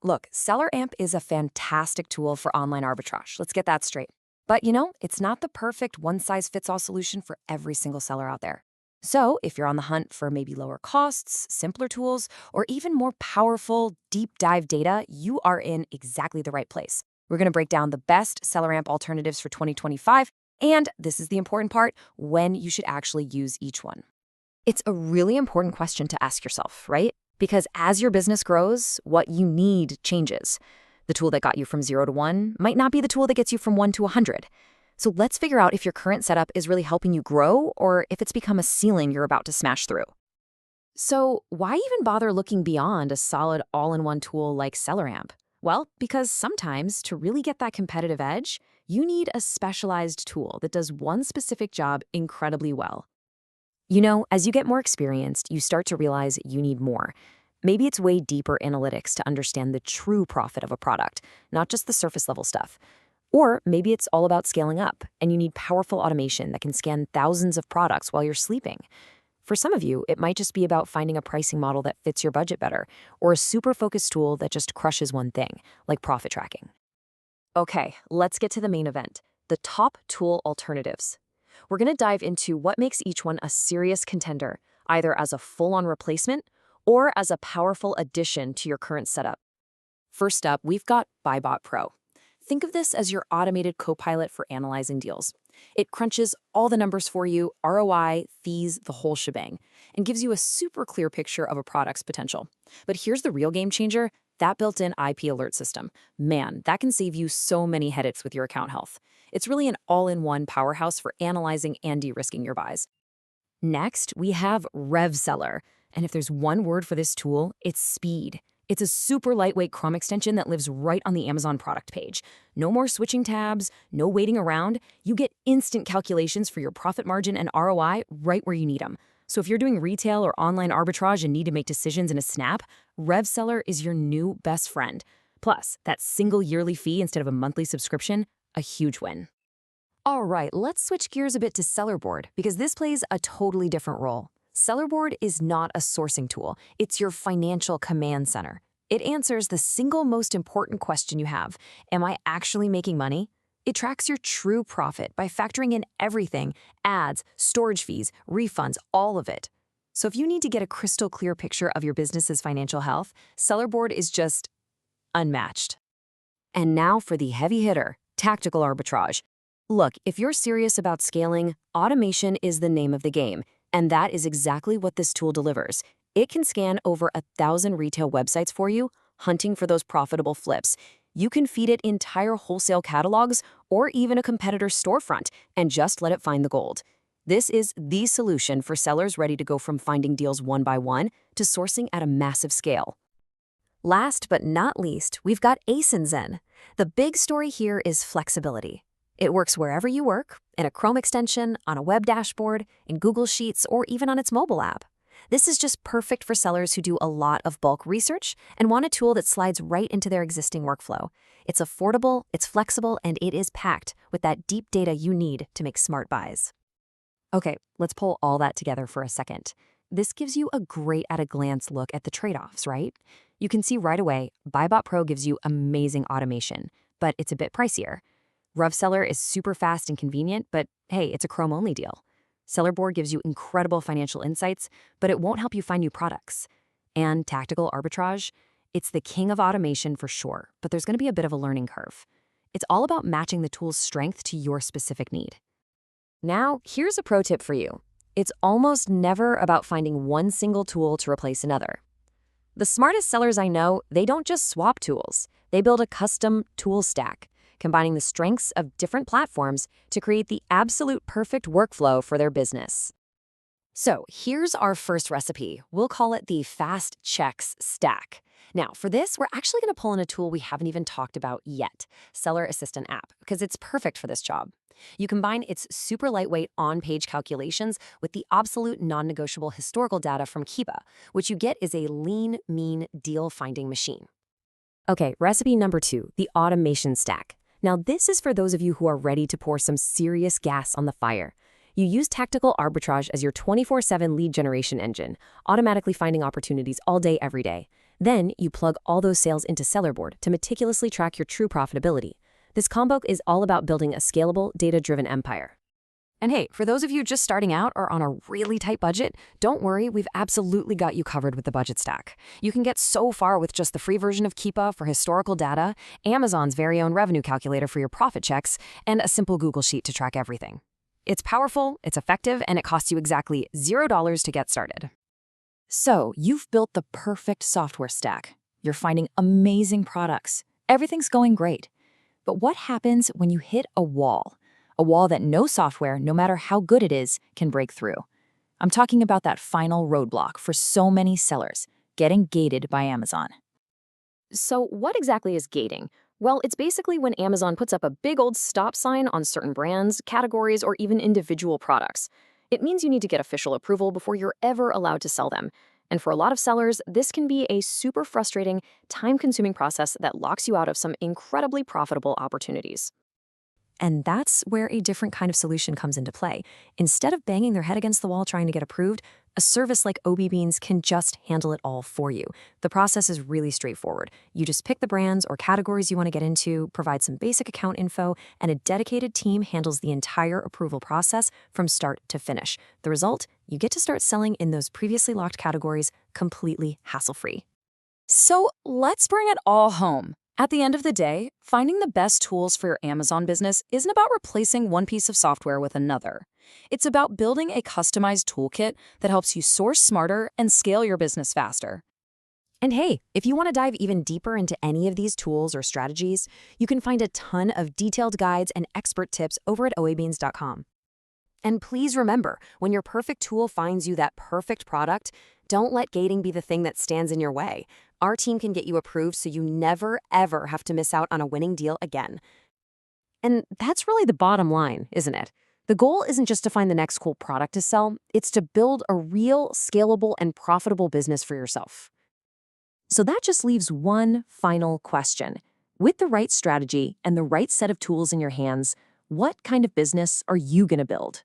Look, SellerAmp is a fantastic tool for online arbitrage. Let's get that straight. But it's not the perfect one-size-fits-all solution for every single seller out there. So if you're on the hunt for maybe lower costs, simpler tools, or even more powerful, deep dive data, you are in exactly the right place. We're going to break down the best SellerAmp alternatives for 2025, and this is the important part, when you should actually use each one. It's a really important question to ask yourself, right? Because as your business grows, what you need changes. The tool that got you from 0 to 1 might not be the tool that gets you from 1 to 100. So let's figure out if your current setup is really helping you grow or if it's become a ceiling you're about to smash through. So why even bother looking beyond a solid all-in-one tool like SellerAmp? Well, because sometimes to really get that competitive edge, you need a specialized tool that does one specific job incredibly well. As you get more experienced, you start to realize you need more. Maybe it's way deeper analytics to understand the true profit of a product, not just the surface level stuff. Or maybe it's all about scaling up, and you need powerful automation that can scan thousands of products while you're sleeping. For some of you, it might just be about finding a pricing model that fits your budget better, or a super focused tool that just crushes one thing, like profit tracking. Okay, let's get to the main event, the top tool alternatives. We're going to dive into what makes each one a serious contender, either as a full-on replacement or as a powerful addition to your current setup. First up, we've got BuyBotPro. Think of this as your automated co-pilot for analyzing deals. It crunches all the numbers for you, ROI, fees, the whole shebang, and gives you a super clear picture of a product's potential. But here's the real game changer, that built-in IP alert system. Man, that can save you so many headaches with your account health. It's really an all-in-one powerhouse for analyzing and de-risking your buys. Next, we have RevSeller. And if there's one word for this tool, it's speed. It's a super lightweight Chrome extension that lives right on the Amazon product page. No more switching tabs, no waiting around. You get instant calculations for your profit margin and ROI right where you need them. So if you're doing retail or online arbitrage and need to make decisions in a snap, RevSeller is your new best friend. Plus, that single yearly fee instead of a monthly subscription, a huge win. All right, let's switch gears a bit to SellerBoard because this plays a totally different role. SellerBoard is not a sourcing tool. It's your financial command center. It answers the single most important question you have. Am I actually making money? It tracks your true profit by factoring in everything, ads, storage fees, refunds, all of it. So if you need to get a crystal clear picture of your business's financial health, SellerBoard is just unmatched. And now for the heavy hitter, tactical arbitrage. Look, if you're serious about scaling, automation is the name of the game. And that is exactly what this tool delivers. It can scan over 1,000 retail websites for you, hunting for those profitable flips. You can feed it entire wholesale catalogs or even a competitor's storefront and just let it find the gold. This is the solution for sellers ready to go from finding deals one by one to sourcing at a massive scale. Last but not least, we've got ASINZen. The big story here is flexibility. It works wherever you work, in a Chrome extension, on a web dashboard, in Google Sheets, or even on its mobile app. This is just perfect for sellers who do a lot of bulk research and want a tool that slides right into their existing workflow. It's affordable, it's flexible, and it is packed with that deep data you need to make smart buys. Okay, let's pull all that together for a second. This gives you a great at-a-glance look at the trade-offs, right? You can see right away, BuyBotPro gives you amazing automation, but it's a bit pricier. RevSeller is super fast and convenient, but hey, it's a Chrome-only deal. SellerBoard gives you incredible financial insights, but it won't help you find new products. And tactical arbitrage, it's the king of automation for sure, but there's going to be a bit of a learning curve. It's all about matching the tool's strength to your specific need. Now, here's a pro tip for you. It's almost never about finding one single tool to replace another. The smartest sellers I know, they don't just swap tools. They build a custom tool stack, combining the strengths of different platforms to create the absolute perfect workflow for their business. So here's our first recipe. We'll call it the Fast Checks Stack. Now, for this, we're actually going to pull in a tool we haven't even talked about yet, Seller Assistant app, because it's perfect for this job. You combine its super lightweight on-page calculations with the absolute non-negotiable historical data from Keepa. What you get is a lean, mean deal-finding machine. Okay, recipe number 2, the automation stack. Now, this is for those of you who are ready to pour some serious gas on the fire. You use tactical arbitrage as your 24/7 lead generation engine, automatically finding opportunities all day, every day. Then you plug all those sales into SellerBoard to meticulously track your true profitability. This combo is all about building a scalable, data-driven empire. And hey, for those of you just starting out or on a really tight budget, don't worry, we've absolutely got you covered with the budget stack. You can get so far with just the free version of Keepa for historical data, Amazon's very own revenue calculator for your profit checks, and a simple Google Sheet to track everything. It's powerful, it's effective, and it costs you exactly $0 to get started. So, you've built the perfect software stack. You're finding amazing products. Everything's going great. But what happens when you hit a wall? A wall that no software, no matter how good it is, can break through. I'm talking about that final roadblock for so many sellers, getting gated by Amazon. So what exactly is gating? Well, it's basically when Amazon puts up a big old stop sign on certain brands, categories, or even individual products. It means you need to get official approval before you're ever allowed to sell them. And for a lot of sellers, this can be a super frustrating, time-consuming process that locks you out of some incredibly profitable opportunities. And that's where a different kind of solution comes into play. Instead of banging their head against the wall trying to get approved, a service like OBBeans can just handle it all for you. The process is really straightforward. You just pick the brands or categories you want to get into, provide some basic account info, and a dedicated team handles the entire approval process from start to finish. The result? You get to start selling in those previously locked categories completely hassle-free. So let's bring it all home. At the end of the day, finding the best tools for your Amazon business isn't about replacing one piece of software with another. It's about building a customized toolkit that helps you source smarter and scale your business faster. And hey, if you want to dive even deeper into any of these tools or strategies, you can find a ton of detailed guides and expert tips over at oabeans.com. And please remember, when your perfect tool finds you that perfect product, don't let gating be the thing that stands in your way. Our team can get you approved so you never, ever have to miss out on a winning deal again. And that's really the bottom line, isn't it? The goal isn't just to find the next cool product to sell, it's to build a real, scalable, and profitable business for yourself. So that just leaves one final question. With the right strategy and the right set of tools in your hands, what kind of business are you going to build?